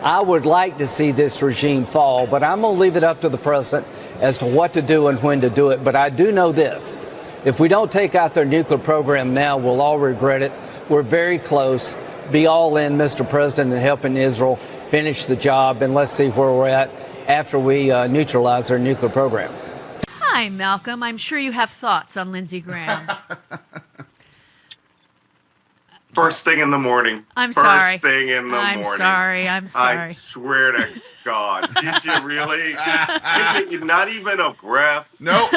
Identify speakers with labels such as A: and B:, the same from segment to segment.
A: I would like to see this regime fall, but I'm going to leave it up to the president as to what to do and when to do it. But I do know this. If we don't take out their nuclear program now, we'll all regret it. We're very close. Be all in, Mr. President, in helping Israel finish the job, and let's see where we're at after we neutralize their nuclear program.
B: Hi, Malcolm. I'm sure you have thoughts on Lindsey Graham.
C: First thing in the morning.
B: Sorry.
C: First thing in the morning.
B: I'm sorry.
C: I swear to God. Did you really? Not even a breath?
D: Nope.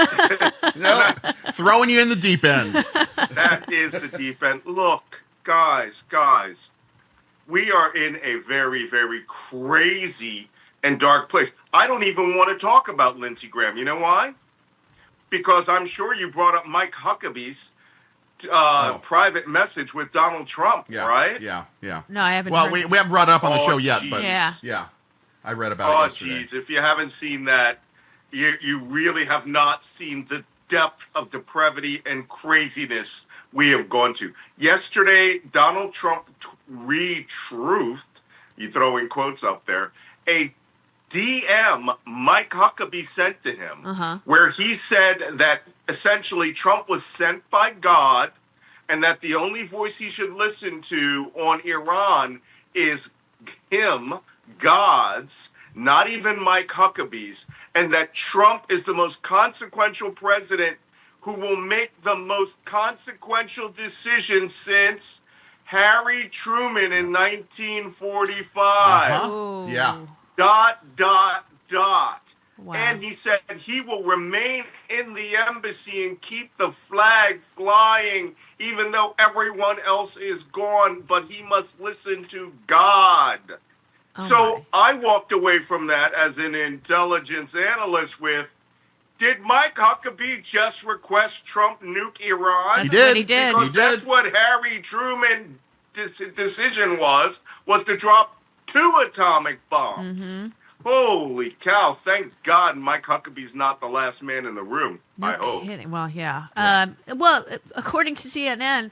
D: Nope. Throwing you in the deep end.
C: That is the deep end. Look, guys, we are in a very, very crazy and dark place. I don't even want to talk about Lindsey Graham. You know why? Because I'm sure you brought up Mike Huckabee's private message with Donald Trump, right?
D: Yeah.
B: No, I haven't.
D: Well, we haven't brought it up on the show yet,
C: geez.
D: but yeah, I read about it yesterday.
C: Oh, jeez. If you haven't seen that, you really have not seen the depth of depravity and craziness we have gone to. Yesterday, Donald Trump re-truthed, you throw in quotes up there, a DM Mike Huckabee sent to him, where he said that essentially Trump was sent by God and that the only voice he should listen to on Iran is him, God's, not even Mike Huckabee's, and that Trump is the most consequential president who will make the most consequential decision since Harry Truman in 1945.
D: Yeah. ...
B: Wow.
C: And he said he will remain in the embassy and keep the flag flying even though everyone else is gone, but he must listen to God. I walked away from that as an intelligence analyst with, did Mike Huckabee just request Trump nuke Iran?
B: That's what he did.
C: Because that's what Harry Truman's decision was to drop 2 atomic bombs. Holy cow, thank God Mike Huckabee's not the last man in the room,
B: No
C: I hope.
B: kidding. Well, yeah. Well, according to CNN,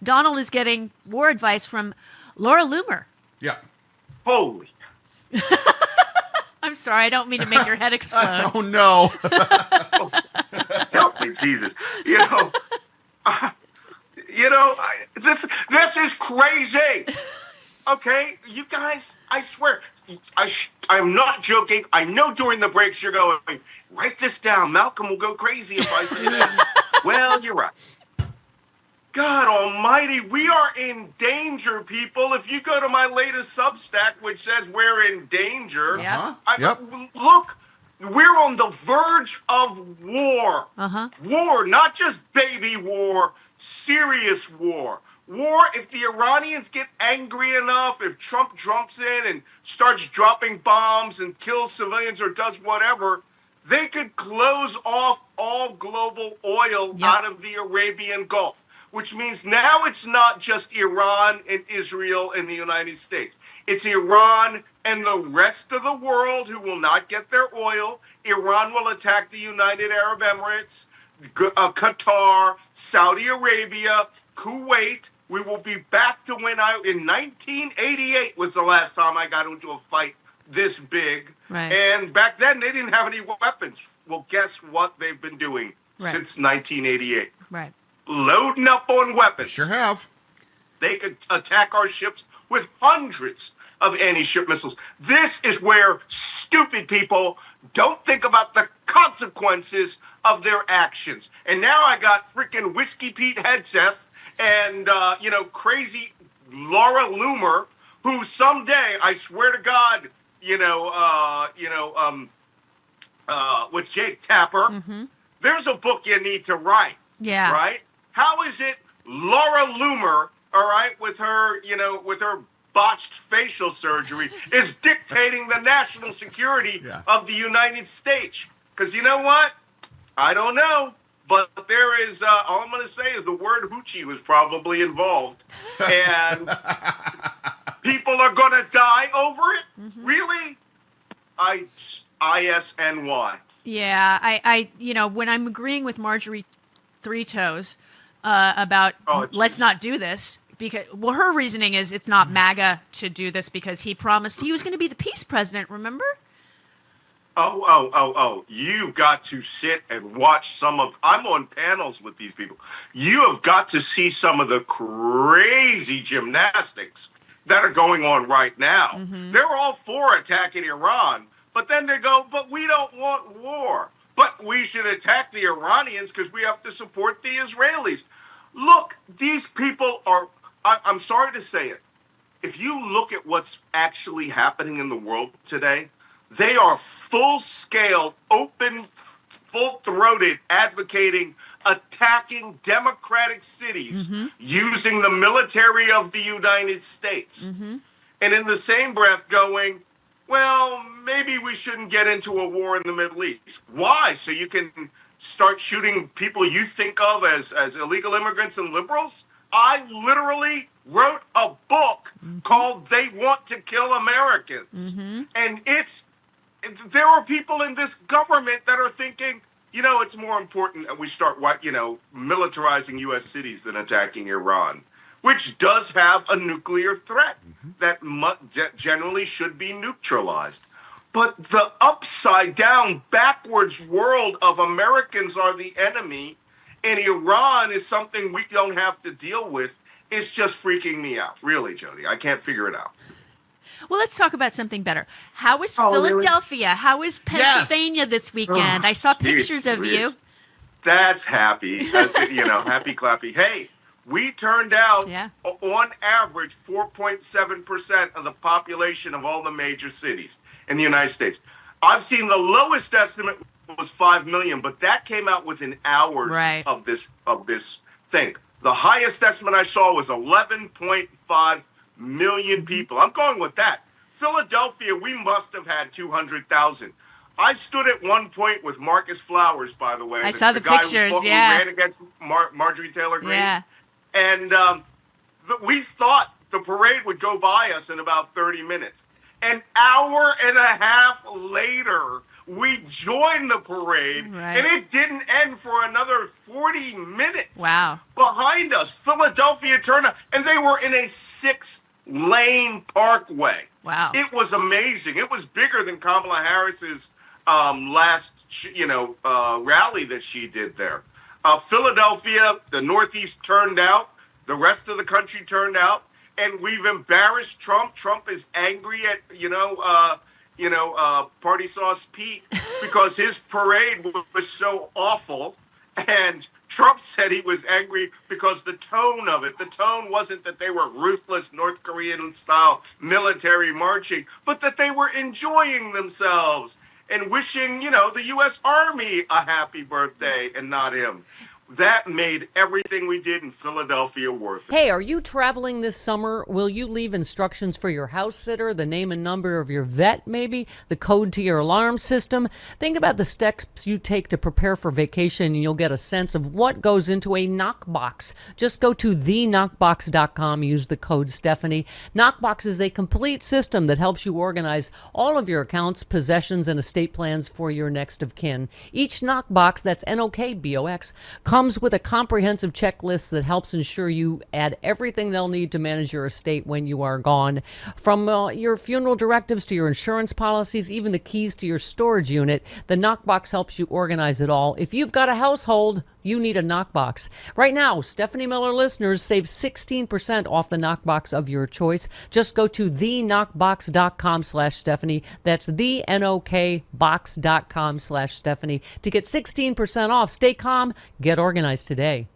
B: Donald is getting war advice from Laura Loomer.
D: Yeah.
C: Holy.
B: I'm sorry, I don't mean to make your head explode.
D: Oh, no.
C: Help me, Jesus. This is crazy. Okay, you guys, I swear, I'm not joking. I know during the breaks you're going, write this down. Malcolm will go crazy if I say this. Well, you're right. God almighty, we are in danger, people. If you go to my latest Substack, which says we're in danger, look, we're on the verge of war. War, not just baby war, serious war. War, if the Iranians get angry enough, if Trump jumps in and starts dropping bombs and kills civilians or does whatever, they could close off all global oil out of the Arabian Gulf, which means now it's not just Iran and Israel and the United States. It's Iran and the rest of the world who will not get their oil. Iran will attack the United Arab Emirates, Qatar, Saudi Arabia, Kuwait. We will be back to when in 1988 was the last time I got into a fight this big.
B: Right.
C: And back then they didn't have any weapons. Well, guess what they've been doing since 1988?
B: Right.
C: Loading up on weapons.
D: Sure have.
C: They could attack our ships with hundreds of anti-ship missiles. This is where stupid people don't think about the consequences of their actions. And now I got freaking Whiskey Pete Hegseth and, crazy Laura Loomer, who someday, I swear to God, with Jake Tapper, there's a book you need to write.
B: Yeah.
C: Right? How is it Laura Loomer, all right, with her botched facial surgery, is dictating the national security of the United States? Because you know what? I don't know. But there is, all I'm going to say is the word hoochie was probably involved. And people are going to die over it? Really? ISNY.
B: Yeah, I when I'm agreeing with Marjorie Three Toes about let's not do this, because, well, her reasoning is it's not MAGA to do this because he promised he was going to be the peace president, remember?
C: Oh. You've got to sit and watch I'm on panels with these people. You have got to see some of the crazy gymnastics that are going on right now. Mm-hmm. They're all for attacking Iran, but then they go, but we don't want war. But we should attack the Iranians because we have to support the Israelis. Look, these people are, I'm sorry to say it, if you look at what's actually happening in the world today, they are full-scale, open, full-throated, advocating, attacking democratic cities using the military of the United States. Mm-hmm. And in the same breath going, well, maybe we shouldn't get into a war in the Middle East. Why? So you can start shooting people you think of as illegal immigrants and liberals? I literally wrote a book called They Want to Kill Americans. Mm-hmm. And there are people in this government that are thinking, it's more important that we start, militarizing U.S. cities than attacking Iran, which does have a nuclear threat that generally should be neutralized. But the upside down, backwards world of Americans are the enemy, and Iran is something we don't have to deal with. It's just freaking me out. Really, Jody. I can't figure it out.
B: Well, let's talk about something better. How is Philadelphia? Really? How is Pennsylvania this weekend? I saw pictures of you.
C: That's happy. Happy clappy. Hey, we turned out, on average, 4.7% of the population of all the major cities in the United States. I've seen the lowest estimate was 5 million, but that came out within hours of this thing. The highest estimate I saw was 11.5 million people. I'm going with that. Philadelphia, we must have had 200,000. I stood at one point with Marcus Flowers, by the way.
B: I saw the pictures,
C: who ran against Marjorie Taylor Greene. Yeah. And we thought the parade would go by us in about 30 minutes. An hour and a half later, we joined the parade, and it didn't end for another 40 minutes.
B: Wow.
C: Behind us, Philadelphia turned up, and they were in a 6-lane parkway.
B: Wow.
C: It was amazing. It was bigger than Kamala Harris's last, rally that she did there. Philadelphia, the Northeast turned out. The rest of the country turned out. And we've embarrassed Trump. Trump is angry at, Party Sauce Pete because his parade was so awful. And Trump said he was angry because the tone wasn't that they were ruthless North Korean-style military marching, but that they were enjoying themselves and wishing, the U.S. Army a happy birthday and not him. That made everything we did in Philadelphia worth it.
E: Hey, are you traveling this summer? Will you leave instructions for your house sitter, the name and number of your vet maybe, the code to your alarm system? Think about the steps you take to prepare for vacation and you'll get a sense of what goes into a knockbox. Just go to theknockbox.com, use the code Stephanie. Knockbox is a complete system that helps you organize all of your accounts, possessions, and estate plans for your next of kin. Each knockbox, that's Knockbox, comes with a comprehensive checklist that helps ensure you add everything they'll need to manage your estate when you are gone. From your funeral directives to your insurance policies, even the keys to your storage unit, the Knockbox helps you organize it all. If you've got a household, you need a Knockbox. Right now, Stephanie Miller listeners save 16% off the Knockbox of your choice. Just go to theknockbox.com/Stephanie. That's theknockbox.com/Stephanie to get 16% off. Stay calm, get organized today.